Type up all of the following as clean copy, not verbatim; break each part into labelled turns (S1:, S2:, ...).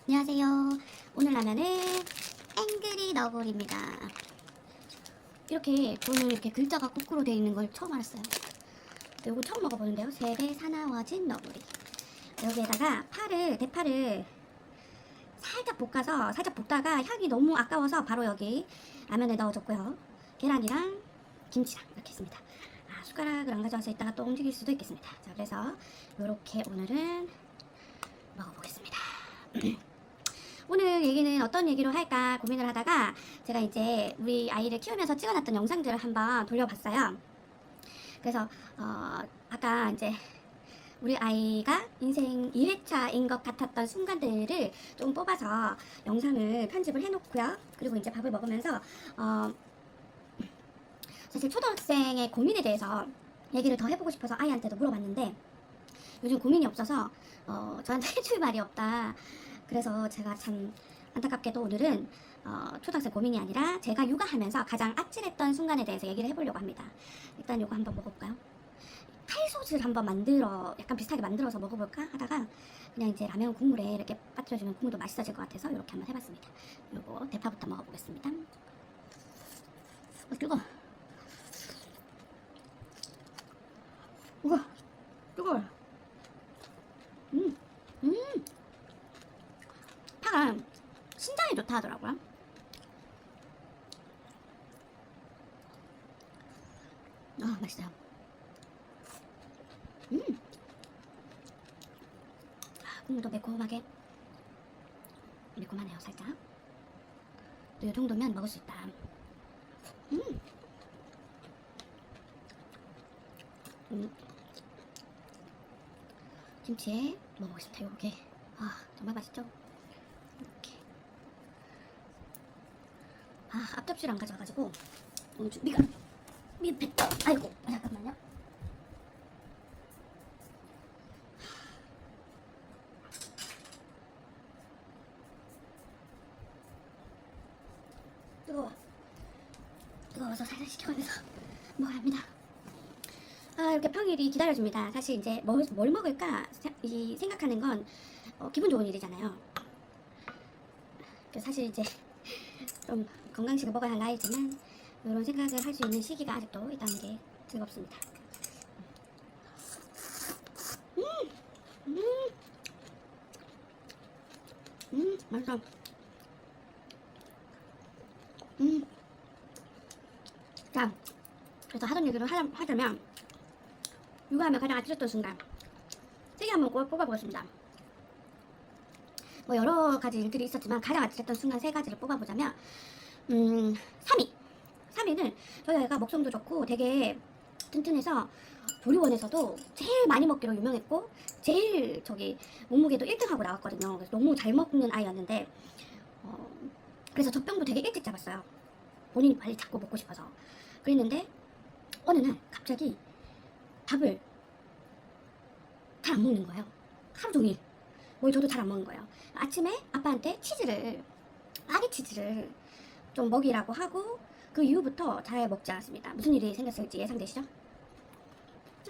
S1: 안녕하세요. 오늘 라면은 앵그리 너구리입니다. 이렇게 저는 이렇게 글자가 거꾸로 되어 있는 걸 처음 알았어요. 이거 처음 먹어보는데요. 세배 사나워진 너구리. 여기에다가 대파를 살짝 볶다가 향이 너무 아까워서 바로 여기 라면에 넣어줬고요. 계란이랑 김치랑 이렇게 했습니다. 숟가락을 안 가져와서 이따가 또 움직일 수도 있겠습니다. 자, 그래서 이렇게 오늘은 먹어보겠습니다. 오늘 얘기는 어떤 얘기로 할까 고민을 하다가 제가 이제 우리 아이를 키우면서 찍어놨던 영상들을 한번 돌려봤어요. 그래서 아까 이제 우리 아이가 인생 2회차인 것 같았던 순간들을 좀 뽑아서 영상을 편집을 해놓고요. 그리고 이제 밥을 먹으면서 사실 초등학생의 고민에 대해서 얘기를 더 해보고 싶어서 아이한테도 물어봤는데 요즘 고민이 없어서 저한테 해줄 말이 없다. 그래서 제가 참 안타깝게도 오늘은 초등학생 고민이 아니라 제가 육아하면서 가장 아찔했던 순간에 대해서 얘기를 해보려고 합니다. 일단 이거 한번 먹어볼까요? 칼소스를 한번 약간 비슷하게 만들어서 먹어볼까 하다가 그냥 이제 라면 국물에 이렇게 빠뜨려주면 국물도 맛있어질 것 같아서 이렇게 한번 해봤습니다. 요거 대파부터 먹어보겠습니다. 뜨거워. 우와, 뜨거워요. 파가 신장에 좋다 하더라고요. 맛있어요. 국물도 매콤하네요, 살짝. 또 이 정도면 먹을 수 있다. 김치에 먹어보겠습니다. 요게 정말 맛있죠? 이렇게 앞접시를 안 가져와가지고 오늘 준비가 미흡했다. 아이고, 잠깐만요. 뜨거워서 살살 식혀가면서 먹어야 합니다. 이렇게 평일이 기다려줍니다. 사실 이제 뭘 먹을까 생각하는 건 기분 좋은 일이잖아요. 사실 이제 좀 건강식을 먹어야 할 나이지만 이런 생각을 할 수 있는 시기가 아직도 있다는 게 즐겁습니다. 맛있어. 자, 그래서 하던 얘기를 하자면 육아하면 가장 아찔했던 순간 3개 한번 뽑아보겠습니다. 뭐 여러 가지 일들이 있었지만 가장 아찔했던 순간 3가지를 뽑아보자면 3위는 저희 아이가 먹성도 좋고 되게 튼튼해서 조리원에서도 제일 많이 먹기로 유명했고 제일 몸무게도 1등하고 나왔거든요. 그래서 너무 잘 먹는 아이였는데 그래서 젖병도 되게 일찍 잡았어요. 본인이 빨리 잡고 먹고 싶어서. 그랬는데 어느 날 갑자기 밥을 잘 안 먹는 거예요. 하루 종일 뭘 줘도 잘 안 먹는 거예요. 아침에 아빠한테 아기 치즈를 좀 먹이라고 하고 그 이후부터 잘 먹지 않았습니다. 무슨 일이 생겼을지 예상되시죠?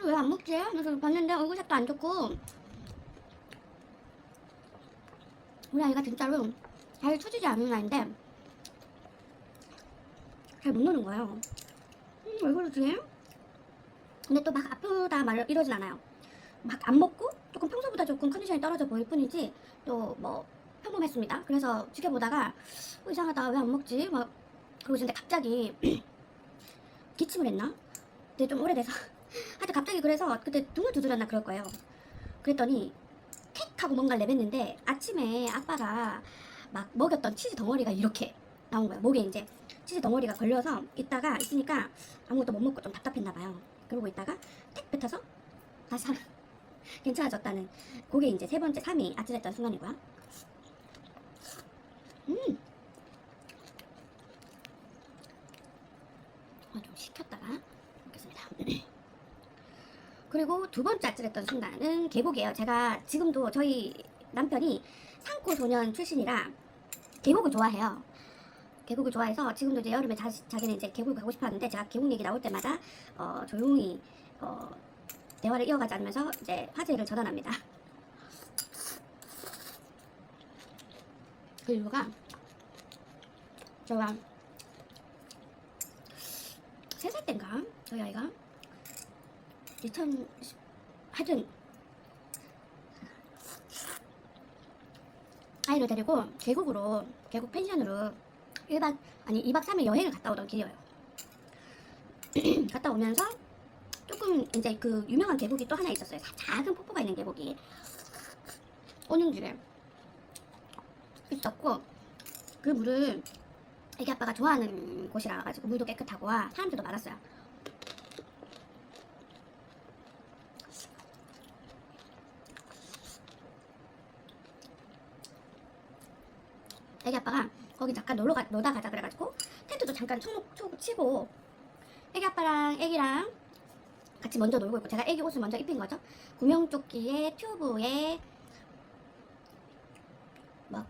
S1: 왜 안 먹지? 그래서 봤는데 얼굴색도 안 좋고 우리 아이가 진짜로 잘 처지지 않은 아이인데 잘 못 노는 거예요. 왜 그러지? 근데 또 막 아프다 이러진 않아요. 막 안 먹고 조금 평소보다 조금 컨디션이 떨어져 보일 뿐이지 또 뭐 평범했습니다. 그래서 지켜보다가 이상하다, 왜 안 먹지? 막 그러고 있는데 갑자기 기침을 했나? 근데 좀 오래돼서 하여튼 갑자기 그래서 그때 등을 두드렸나 그럴 거예요. 그랬더니 킥 하고 뭔가를 내뱉는데 아침에 아빠가 막 먹였던 치즈 덩어리가 이렇게 나온 거예요. 목에 이제 치즈 덩어리가 걸려서 있으니까 아무것도 못 먹고 좀 답답했나 봐요. 그러고 있다가 택 뱉어서 다시 괜찮아졌다는 그게 이제 3위 아찔했던 순간이고요. 좀 식혔다가 먹겠습니다. 그리고 2번째 아찔했던 순간은 계곡이에요. 제가 지금도 저희 남편이 산골 소년 출신이라 계곡을 좋아해요. 계곡을 좋아해서 지금도 이제 여름에 자기는 이제 계곡을 가고 싶어 하는데 제가 계곡 얘기 나올 때마다 조용히 대화를 이어가지 않으면서 이제 화제를 전환합니다. 그 이유가 제가 3살 땐가 저희 아이가 2010 하여튼 아이를 데리고 계곡 펜션으로 2박 3일 여행을 갔다 오던 길이에요. 갔다 오면서 조금 이제 그 유명한 계곡이 또 하나 있었어요. 작은 폭포가 있는 계곡이 오는 길에 있었고, 그 물을 애기 아빠가 좋아하는 곳이라 가지고 물도 깨끗하고 사람들도 많았어요. 애기 아빠가 거기 잠깐 놀다 가자 그래가지고 텐트도 잠깐 촉 치고 애기 아빠랑 애기랑 같이 먼저 놀고 있고, 제가 애기 옷을 먼저 입힌 거죠. 구명조끼에 튜브에 뭐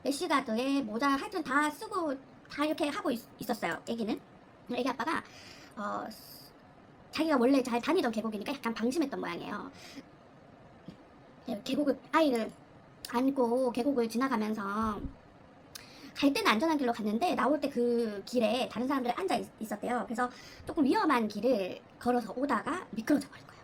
S1: 래쉬가드에 모자 하여튼 다 쓰고 다 이렇게 하고 있었어요. 애기는. 애기 아빠가 자기가 원래 잘 다니던 계곡이니까 약간 방심했던 모양이에요. 계곡을 아이를 안고 계곡을 지나가면서 갈 때는 안전한 길로 갔는데 나올 때 그 길에 다른 사람들이 앉아 있었대요. 그래서 조금 위험한 길을 걸어서 오다가 미끄러져 버린 거예요.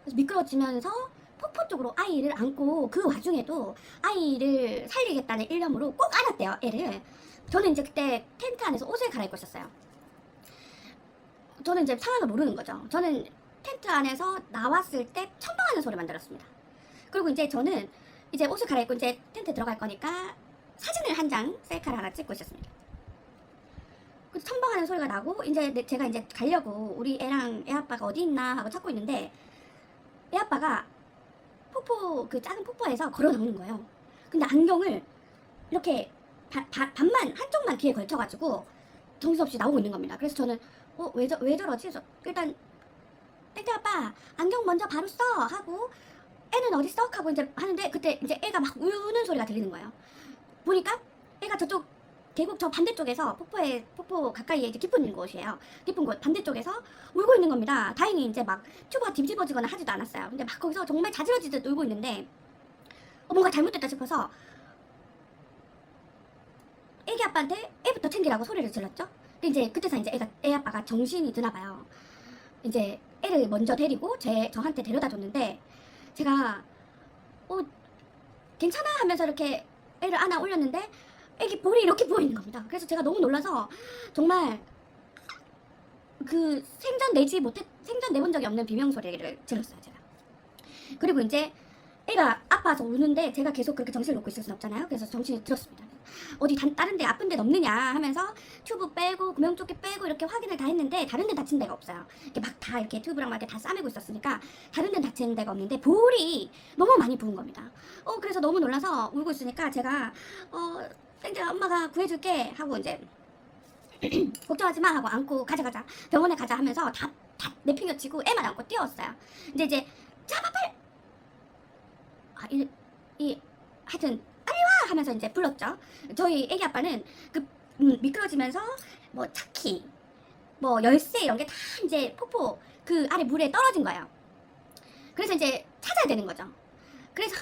S1: 그래서 미끄러지면서 폭포 쪽으로 아이를 안고 그 와중에도 아이를 살리겠다는 일념으로 꼭 안았대요, 애를. 저는 이제 그때 텐트 안에서 옷을 갈아입고 있었어요. 저는 이제 상황을 모르는 거죠. 저는 텐트 안에서 나왔을 때 첨벙하는 소리만 들었습니다. 그리고 이제 저는 이제 옷을 갈아입고 이제 텐트 들어갈 거니까 사진을 한 장, 셀카를 하나 찍고 있었습니다. 그 첨벙하는 소리가 나고 이제 제가 이제 가려고 우리 애랑 애 아빠가 어디 있나 하고 찾고 있는데 애 아빠가 그 작은 폭포에서 걸어 나오는 거예요. 근데 안경을 이렇게 반만 한쪽만 귀에 걸쳐가지고 정신없이 나오고 있는 겁니다. 그래서 저는 왜 저러지? 그래서 일단 땡땡 아빠 안경 먼저 바로 써 하고 애는 어디 써? 하고 이제 하는데 그때 이제 애가 막 우는 소리가 들리는 거예요. 보니까 애가 저쪽 계곡 저 반대쪽에서 폭포 가까이에 이제 깊은 곳이에요. 깊은 곳 반대쪽에서 울고 있는 겁니다. 다행히 이제 막 튜브가 뒤집어지거나 하지도 않았어요. 근데 막 거기서 정말 자지러지듯 울고 있는데 뭔가 잘못됐다 싶어서 애기 아빠한테 애부터 챙기라고 소리를 질렀죠. 근데 이제 그때서 이제 애 아빠가 정신이 드나 봐요. 이제 애를 먼저 데리고 저한테 데려다 줬는데 제가 괜찮아 하면서 이렇게 애를 안아 올렸는데 애기 볼이 이렇게 부어 있는 겁니다. 그래서 제가 너무 놀라서 정말 그 생전 내본 적이 없는 비명 소리를 질렀어요, 제가. 그리고 이제 애가 아파서 우는데 제가 계속 그렇게 정신을 놓고 있을 순 없잖아요. 그래서 정신이 들었습니다. 어디 다른 데 아픈 데는 없느냐 하면서 튜브 빼고 구명조끼 빼고 이렇게 확인을 다 했는데 다른 데 다친 데가 없어요. 이렇게 막 다 이렇게 튜브랑 막 이렇게 다 싸매고 있었으니까 다른 데 다친 데가 없는데 볼이 너무 많이 부은 겁니다. 그래서 너무 놀라서 울고 있으니까 제가 땡땡아 엄마가 구해줄게 하고 이제 걱정하지 마 하고 안고 가자 병원에 가자 하면서 다 내팽겨치고 애만 안고 뛰어왔어요. 이제 자 빨리 하여튼 빨리 와 하면서 이제 불렀죠. 저희 애기 아빠는 미끄러지면서 뭐 차키 뭐 열쇠 이런 게 다 이제 폭포 그 아래 물에 떨어진 거예요. 그래서 이제 찾아야 되는 거죠. 그래서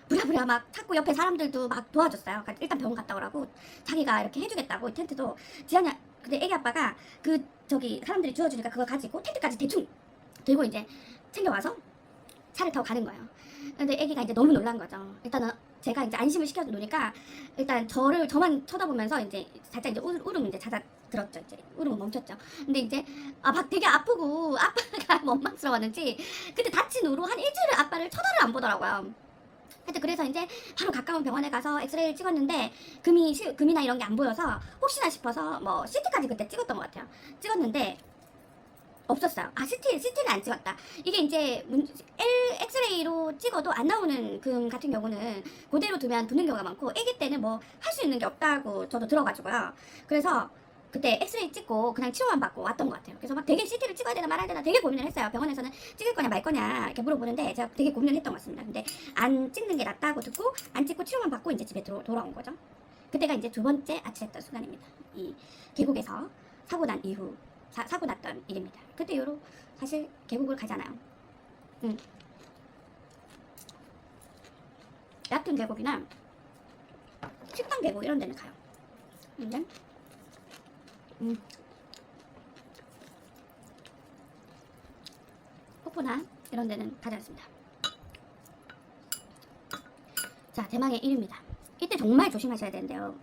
S1: 부랴부랴 막 찾고 옆에 사람들도 막 도와줬어요. 그러니까 일단 병원 갔다 오라고 자기가 이렇게 해주겠다고 텐트도 지하냐. 근데 애기 아빠가 저기 사람들이 주워주니까 그거 가지고 텐트까지 대충 들고 이제 챙겨와서 차를 타고 가는 거예요. 근데 애기가 이제 너무 놀란 거죠. 일단은 제가 이제 안심을 시켜놓으니까 일단 저만 쳐다보면서 이제 살짝 이제 울음이 이제 잦아들었죠. 이제 울음은 멈췄죠. 근데 이제 막 되게 아프고 아빠가 원망스러웠는지 그때 다친 후로 한 일주일을 아빠를 쳐다를 안 보더라고요. 하여튼 그래서 이제 바로 가까운 병원에 가서 엑스레이를 찍었는데 금이나 이런 게 안 보여서 혹시나 싶어서 뭐 CT까지 그때 찍었던 것 같아요. 찍었는데 없었어요. CT는 안 찍었다. 이게 이제 엑스레이로 찍어도 안 나오는 금 같은 경우는 그대로 두면 붓는 경우가 많고 애기 때는 뭐 할 수 있는 게 없다고 저도 들어가지고요. 그래서 그때 엑스레이 찍고 그냥 치료만 받고 왔던 것 같아요. 그래서 막 되게 CT를 찍어야 되나 말아야 되나 되게 고민을 했어요. 병원에서는 찍을 거냐 말 거냐 이렇게 물어보는데 제가 되게 고민을 했던 것 같습니다. 근데 안 찍는 게 낫다고 듣고 안 찍고 치료만 받고 이제 집에 돌아온 거죠. 그때가 이제 2번째 아찔했던 순간입니다. 이 계곡에서 사고 난 이후 사고 났던 일입니다. 그때 이후로 사실 계곡을 가잖아요. 얕은 계곡이나 한강계곡 이런 데는 가요. 근데 폭포나 이런 데는 가지 않습니다. 자, 대망의 1위입니다. 이때 정말 조심하셔야 되는데요.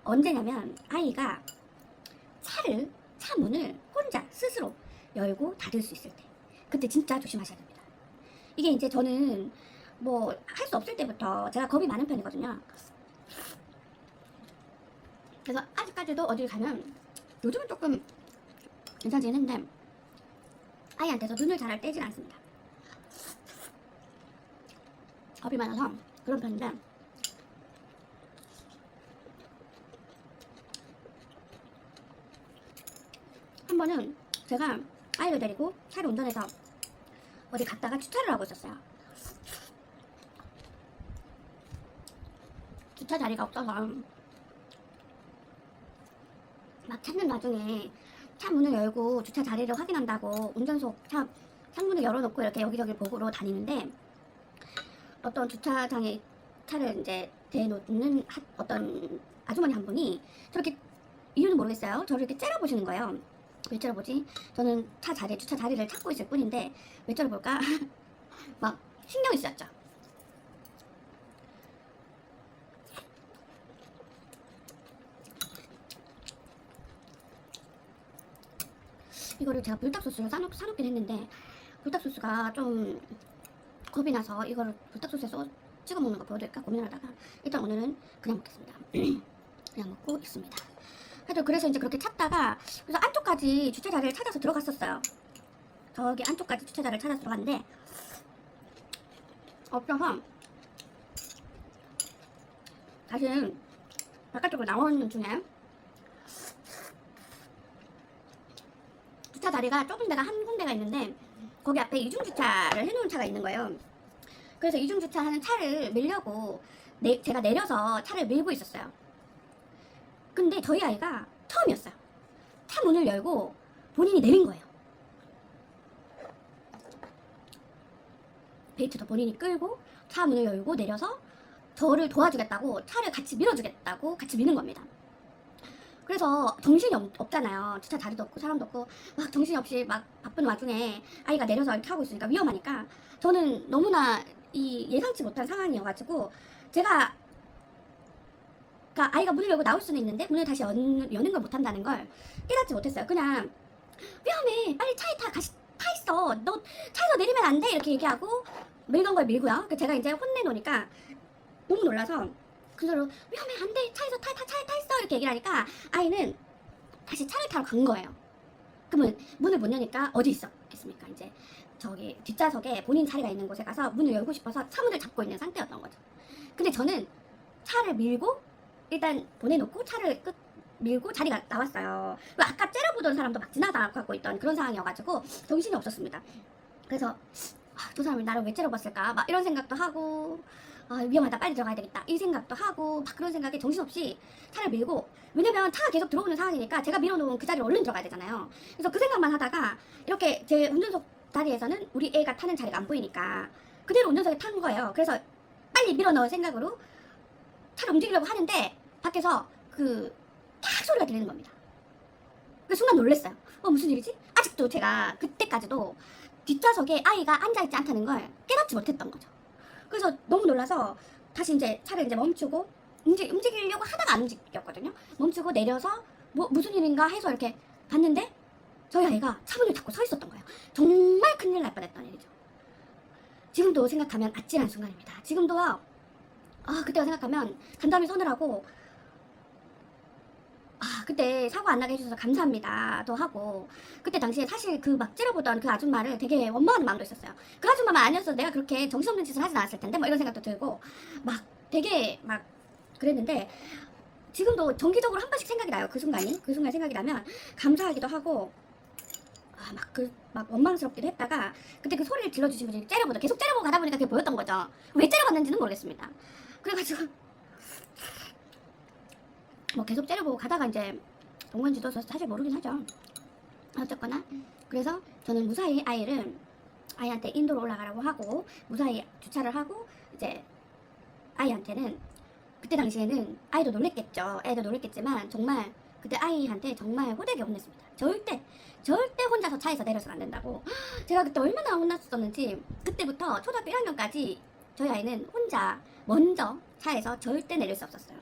S1: 언제냐면 아이가 차 문을 혼자 스스로 열고 닫을 수 있을 때, 그때 진짜 조심하셔야 됩니다. 이게 이제 저는 뭐 할 수 없을 때부터 제가 겁이 많은 편이거든요. 그래서 아직까지도 어딜 가면 요즘은 조금 괜찮긴 했는데 아이한테서 눈을 잘 떼질 않습니다. 겁이 많아서 그런 편인데, 한 번은 제가 아이를 데리고 차를 운전해서 어디 갔다가 주차를 하고 있었어요. 주차 자리가 없어서 막 찾는 와중에 차 문을 열고 주차 자리를 확인한다고 운전석 차 창문을 열어놓고 이렇게 여기저기 보고로 다니는데, 어떤 주차장에 차를 이제 대놓는 어떤 아주머니 한 분이 저렇게, 이유는 모르겠어요, 저를 이렇게 째려보시는 거예요. 왜 째려보지? 저는 주차 자리를 찾고 있을 뿐인데 왜 째려볼까? 막 신경이 쓰였죠. 이거를 제가 불닭소스를 사놓긴 했는데 불닭소스가 좀 겁이 나서 이거를 불닭소스에 찍어 먹는 거 보여드릴까 고민하다가 일단 오늘은 그냥 먹겠습니다. 그냥 먹고 있습니다. 하여튼 그래서 이제 그렇게 찾다가, 그래서 안쪽까지 주차자리를 찾아서 들어갔었어요. 저기 안쪽까지 주차자리를 찾아서 들어갔는데 없어서 다시 바깥쪽으로 나오는 중에 주차 자리가 좁은 데가 한 군데가 있는데 거기 앞에 이중주차를 해놓은 차가 있는 거예요. 그래서 이중주차하는 차를 밀려고 제가 내려서 차를 밀고 있었어요. 근데 저희 아이가 처음이었어요. 차 문을 열고 본인이 내린 거예요. 베이트도 본인이 끌고 차 문을 열고 내려서 저를 도와주겠다고, 차를 같이 밀어주겠다고 같이 미는 겁니다. 그래서 정신이 없잖아요. 주차 자리도 없고 사람도 없고 막 정신이 없이 막 바쁜 와중에 아이가 내려서 이렇게 하고 있으니까 위험하니까, 저는 너무나 이 예상치 못한 상황이어가지고 제가, 그러니까 아이가 문을 열고 나올 수는 있는데 문을 다시 여는 걸 못한다는 걸 깨닫지 못했어요. 그냥 위험해, 빨리 차에 타 있어, 너 차에서 내리면 안 돼, 이렇게 얘기하고 밀던 걸 밀고요. 제가 이제 혼내놓으니까 너무 놀라서 그대로 위험해, 안 돼, 차에 타 있어, 이렇게 얘기를 하니까 아이는 다시 차를 타러 간 거예요. 그러면 문을 못 여니까 어디 있었겠습니까? 이제 저기 뒷좌석에 본인 자리가 있는 곳에 가서 문을 열고 싶어서 차문을 잡고 있는 상태였던 거죠. 근데 저는 차를 밀고 일단 보내놓고 차를 밀고 자리가 나왔어요. 아까 째려보던 사람도 막 지나가고 있던 그런 상황이어가지고 정신이 없었습니다. 그래서 저 사람이 나를 왜 째려봤을까 막 이런 생각도 하고, 위험하다, 빨리 들어가야 되겠다, 이 생각도 하고 막 그런 생각에 정신없이 차를 밀고, 왜냐면 차가 계속 들어오는 상황이니까 제가 밀어놓은 그 자리로 얼른 들어가야 되잖아요. 그래서 그 생각만 하다가 이렇게 제 운전석 자리에서는 우리 애가 타는 자리가 안 보이니까 그대로 운전석에 탄 거예요. 그래서 빨리 밀어넣을 생각으로 차를 움직이려고 하는데 밖에서 탁 소리가 들리는 겁니다. 그 순간 놀랐어요. 무슨 일이지? 아직도 제가 그때까지도 뒷좌석에 아이가 앉아있지 않다는 걸 깨닫지 못했던 거죠. 그래서 너무 놀라서 다시 이제 차를 이제 멈추고 움직이려고 하다가 안 움직였거든요. 멈추고 내려서 무슨 일인가 해서 이렇게 봤는데 저희 아이가 차문을 잡고 서 있었던 거예요. 정말 큰일 날 뻔했던 일이죠. 지금도 생각하면 아찔한 순간입니다. 지금도요. 그때가 생각하면 간담이 서늘하고, 그때 사고 안 나게 해주셔서 감사합니다도 하고, 그때 당시에 사실 막 찌려보던 그 아줌마를 되게 원망하는 마음도 있었어요. 그 아줌마만 아니었어도 내가 그렇게 정신없는 짓을 하진 않았을 텐데 뭐 이런 생각도 들고 막 되게 막 그랬는데, 지금도 정기적으로 한 번씩 생각이 나요. 그 순간 생각이 나면 감사하기도 하고 막 원망스럽기도 했다가, 그때 그 소리를 질러주신 분이 계속 째려보고 가다 보니까 그게 보였던 거죠. 왜 째려봤는지는 모르겠습니다. 그래가지고 뭐 계속 째려보고 가다가 이제 온 건지도 사실 모르긴 하죠. 어쨌거나 그래서 저는 무사히 아이한테 인도로 올라가라고 하고 무사히 주차를 하고, 이제 아이한테는 그때 당시에는 아이도 놀랬겠죠. 애도 놀랬겠지만 정말 그때 아이한테 정말 호되게 혼냈습니다. 절대 혼자서 차에서 내려서는 안 된다고. 제가 그때 얼마나 혼났었는지 그때부터 초등학교 1학년까지 저희 아이는 혼자 먼저 차에서 절대 내릴 수 없었어요.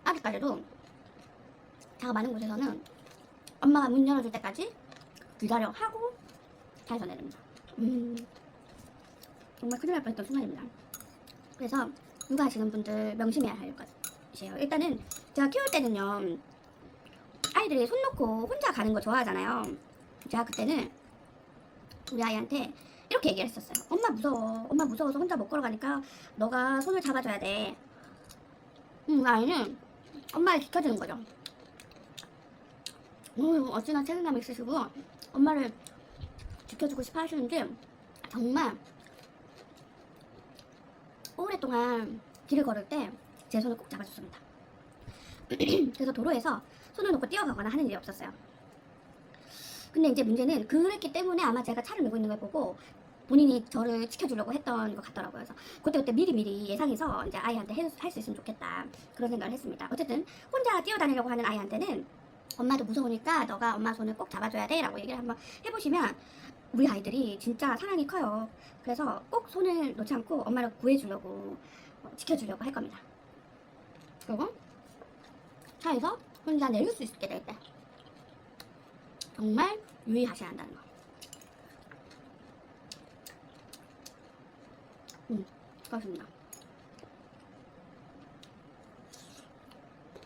S1: 아직까지도 차가 많은 곳에서는 엄마가 문 열어줄 때까지 기다려 하고 차에서 내립니다. 정말 큰일 날 뻔했던 순간입니다. 그래서 육아하시는 분들 명심해야 할 것이에요. 일단은 제가 키울 때는요, 아이들이 손 놓고 혼자 가는 거 좋아하잖아요. 제가 그때는 우리 아이한테 이렇게 얘기를 했었어요. 엄마 무서워. 엄마 무서워서 혼자 못 걸어가니까 너가 손을 잡아줘야 돼. 아이는 엄마를 지켜주는 거죠. 어찌나 책임감 있으시고 엄마를 지켜주고 싶어 하시는지 정말 오랫동안 길을 걸을 때 제 손을 꼭 잡아줬습니다. 그래서 도로에서 손을 놓고 뛰어가거나 하는 일이 없었어요. 근데 이제 문제는 그랬기 때문에 아마 제가 차를 메고 있는 걸 보고 본인이 저를 지켜주려고 했던 것 같더라고요. 그래서 그때 미리 예상해서 이제 아이한테 할 수 있으면 좋겠다 그런 생각을 했습니다. 어쨌든 혼자 뛰어다니려고 하는 아이한테는 엄마도 무서우니까 너가 엄마 손을 꼭 잡아줘야 돼 라고 얘기를 한번 해보시면 우리 아이들이 진짜 사랑이 커요. 그래서 꼭 손을 놓지 않고 엄마를 구해주려고 지켜주려고 할 겁니다. 그리고 차에서 혼자 내릴 수 있게 될 때 정말 유의하셔야 한다는 거. 그렇습니다.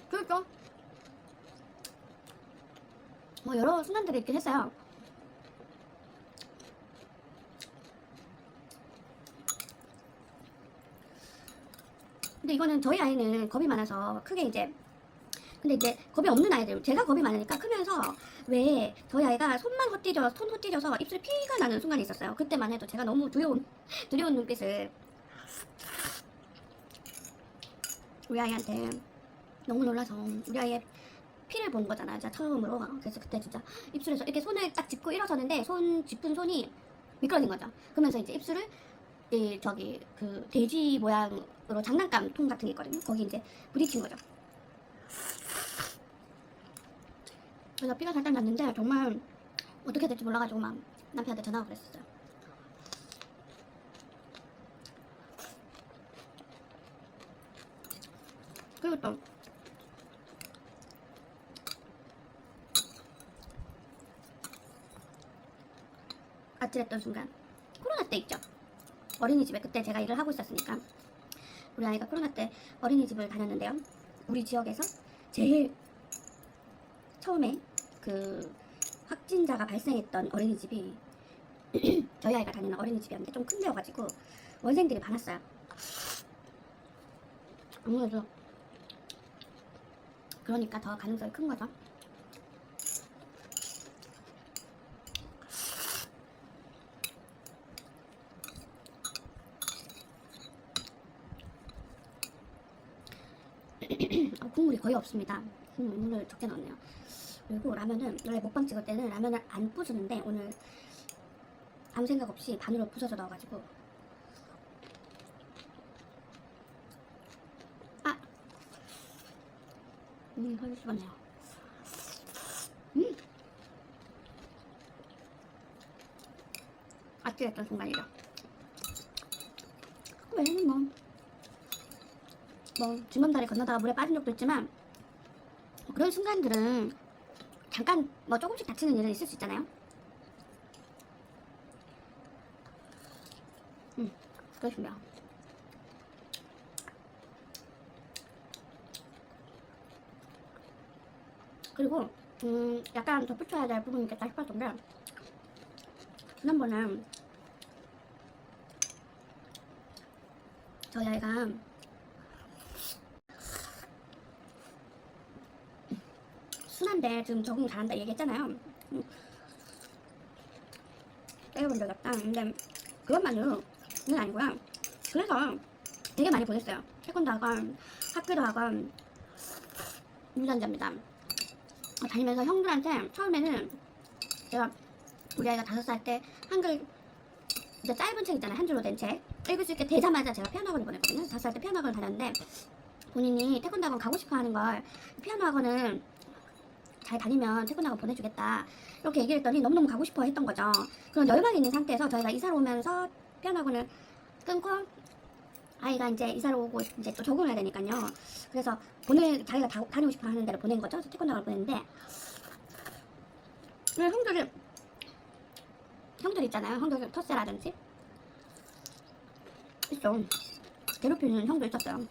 S1: 그렇죠. 뭐 여러 순간들이 있긴 했어요. 근데 이거는 저희 아이는 겁이 많아서 크게 이제 근데 이제 겁이 없는 아이들 제가 겁이 많으니까 크면서 왜 저희 아이가 손 헛디뎌서 입술에 피가 나는 순간이 있었어요. 그때만 해도 제가 너무 두려운 눈빛을 우리 아이한테 너무 놀라서 우리 아이의 피를 본 거잖아요. 제가 처음으로. 그래서 그때 진짜 입술에서 이렇게 손을 딱 짚고 일어서는데 짚은 손이 미끄러진 거죠. 그러면서 이제 입술을 그 돼지 모양으로 장난감 통 같은 게 있거든요. 거기 이제 부딪힌 거죠. 그래서 피가 살짝 났는데 정말 어떻게 될지 몰라가지고 막 남편한테 전화하고 그랬었어요. 그리고 또 아찔했던 순간 코로나 때 있죠. 어린이집에 그때 제가 일을 하고 있었으니까 우리 아이가 코로나 때 어린이집을 다녔는데요. 우리 지역에서 제일 처음에 그 확진자가 발생했던 어린이집이 저희 아이가 다니는 어린이집이었는데 좀 큰 데여가지고 원생들이 많았어요. 아무래도 그러니까 더 가능성이 큰 거죠. 국물이 거의 없습니다. 오늘 적게 넣었네요. 그리고 라면은 원래 먹방 찍을 때는 라면을 안 부수는데 오늘 아무 생각 없이 반으로 부숴서 넣어가지고 헐 씹었네요. 아찔했던 순간이죠. 외에는 뭐 쥐먼다리 건너다가 물에 빠진 적도 있지만 그런 순간들은 잠깐 뭐 조금씩 다치는 일은 있을 수 있잖아요. 그렇습니다. 그리고 약간 덧붙여야 될 부분이 있겠다 싶었던데 지난번에 저희 아이가 순한데 지금 적응 잘한다 얘기했잖아요. 때려본 적이 없다. 근데 그것만으로는 아니고요. 그래서 되게 많이 보냈어요. 태권도 학원, 학교도 학원, 유전자입니다. 다니면서 형들한테 처음에는 제가 우리 아이가 5살 때 한글 이제 짧은 책 있잖아요. 한 줄로 된 책. 읽을 수 있게 되자마자 제가 피아노 학원을 보냈거든요. 5살 때 피아노 학원을 다녔는데 본인이 태권도 학원 가고 싶어 하는 걸 피아노 학원은 잘 다니면 태권도 학원 보내주겠다. 이렇게 얘기를 했더니 너무너무 가고 싶어 했던 거죠. 그런 열망이 있는 상태에서 저희가 이사를 오면서 피아노 학원을 끊고 아이가 이제 이사를 오고 이제 또 적응을 해야 되니까요. 그래서 자기가 다니고 싶어 하는 데를 보낸 거죠. 그래서 태권도 학원을 보냈는데 형들 있잖아요. 형들 텃세라든지 있어. 괴롭히는 형도 있었어요.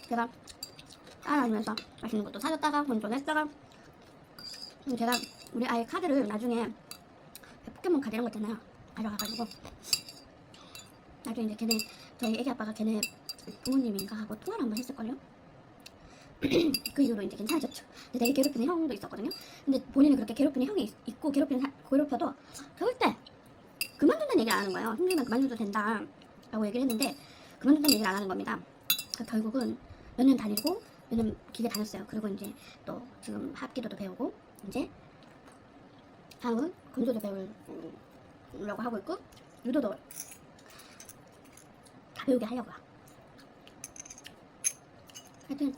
S1: 제가 따라다니면서 맛있는 것도 사줬다가 혼돈했다가 제가 우리 아이 카드를 나중에 포켓몬 카드 이런 거 있잖아요. 가져가가지고 나중에 이제 저희 애기 아빠가 걔네 부모님인가 하고 통화를 한번 했을걸요. 그 이후로 이제 괜찮아졌죠. 근데 되게 괴롭히는 형도 있었거든요. 근데 본인은 그렇게 괴롭히는 형이 있고 괴롭혀도 절대 그만둔다는 얘기를 안 하는 거예요. 힘들면 그만둬도 된다 라고 얘기를 했는데 그만둔다는 얘기를 안 하는 겁니다. 그러니까 결국은 몇 년 다니고 몇 년 길게 다녔어요. 그리고 이제 또 지금 합기도도 배우고 이제 다음은 건조도 배우려고 하고 있고 유도도 다 배우게 하려고요. 하여튼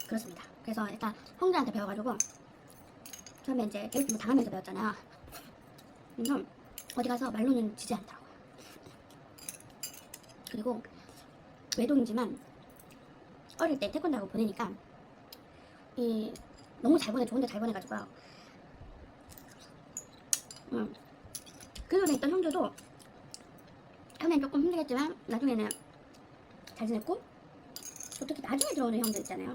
S1: 그렇습니다. 그래서 일단 형들한테 배워가지고 처음에 이제 괴롭힘을 당하면서 배웠잖아요. 그래서 어디 가서 말로는 지지 않더라고요. 그리고 외동이지만 어릴 때 태권도 하고 보내니까 너무 좋은데 잘 보내가지고요. 그 전에 있던 형들도 처음엔 조금 힘들겠지만 나중에는 잘 지냈고 또 특히 나중에 들어오는 형들 있잖아요.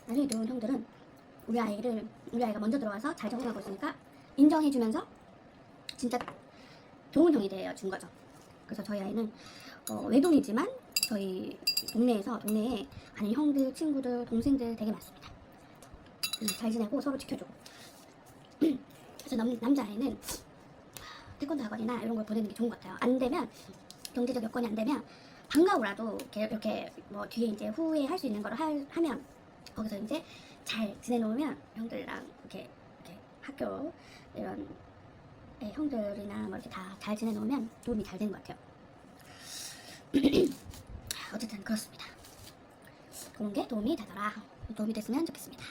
S1: 나중에 들어오는 형들은 우리 아이가 먼저 들어와서 잘 적응하고 있으니까 인정해주면서 진짜 좋은 형이 되어준 거죠. 그래서 저희 아이는 외동이지만 저희 동네에 아는 형들, 친구들, 동생들 되게 많습니다. 잘 지내고 서로 지켜주고. 그래서 남자아이는 태권도 학원이나 이런 걸 보내는 게 좋은 것 같아요. 안 되면 경제적 여건이 안 되면 방과후라도 이렇게 뭐 뒤에 이제 후에 할 수 있는 걸 하면 거기서 이제 잘 지내놓으면 형들이랑 이렇게 학교 이런 형들이나 뭐 이렇게 다 잘 지내놓으면 도움이 잘 되는 것 같아요. 어쨌든 그렇습니다. 그런 게 도움이 됐으면 좋겠습니다.